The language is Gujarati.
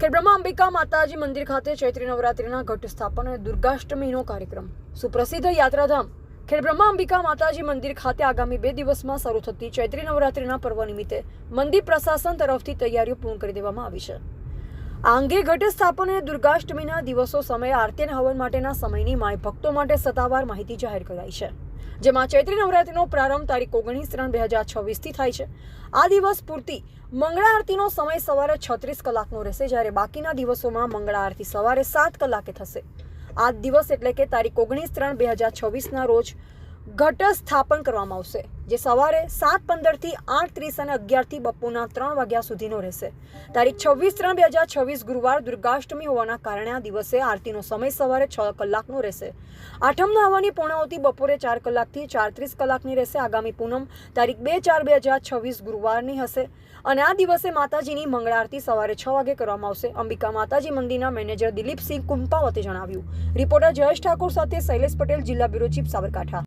ખેડબ્રહ્મા અંબિકા માતાજી મંદિર ખાતે ચૈત્રી નવરાત્રિના ઘટ સ્થાપન અને દુર્ગાષ્ટમીનો કાર્યક્રમ. સુપ્રસિદ્ધ યાત્રાધામ ખેડબ્રહ્મા અંબિકા માતાજી મંદિર ખાતે આગામી 2 દિવસમાં શરૂ થતી ચૈત્રી નવરાત્રિના પર્વ નિમિત્તે મંદિર પ્રશાસન તરફથી તૈયારીઓ પૂર્ણ કરી દેવામાં આવી છે. આ અંગે ઘટ સ્થાપન અને દુર્ગાષ્ટમીના દિવસો સમયે આરતી અને હવન માટેના સમયની માય ભક્તો માટે સત્તાવાર માહિતી જાહેર કરાઈ છે. જેમાં ચૈત્રી નવરાત્રિનો પ્રારંભ તારીખ 19/3/2026 થાય છે. આ દિવસ પૂરતી મંગળા આરતીનો સમય સવારે 36 કલાકનો રહેશે, જ્યારે બાકીના દિવસોમાં મંગળા આરતી સવારે 7 કલાકે થશે. આ દિવસ એટલે કે તારીખ 19/3/2026ના રોજ ઘટ સ્થાપન કરવામાં આવશે, જે સવારે 7:15 થી 8:30 અને 11 થી બપોરના 3 વાગ્યા સુધીનો રહેશે. તારીખ 26/3/2026 ગુરુવાર દુર્ગાષ્ટમી હોવાના કારણે આ દિવસે આરતીનો સમય સવારે 6 કલાકનો રહેશે. આઠમના હવનની પૂર્ણાહુતિ બપોરે 4 કલાકથી 4:30 કલાકની રહેશે. આગામી પૂનમ તારીખ 2/4/2026 ગુરુવારની હશે અને આ દિવસે માતાજીની મંગળા આરતી સવારે 6 વાગે કરવામાં આવશે. અંબિકા માતાજી મંદિરના મેનેજર દિલીપસિંહ કુંપાવતે જણાવ્યું. રિપોર્ટર જયેશ ઠાકોર સાથે શૈલેષ પટેલ, જિલ્લા બ્યુરો ચીફ, સાબરકાંઠા.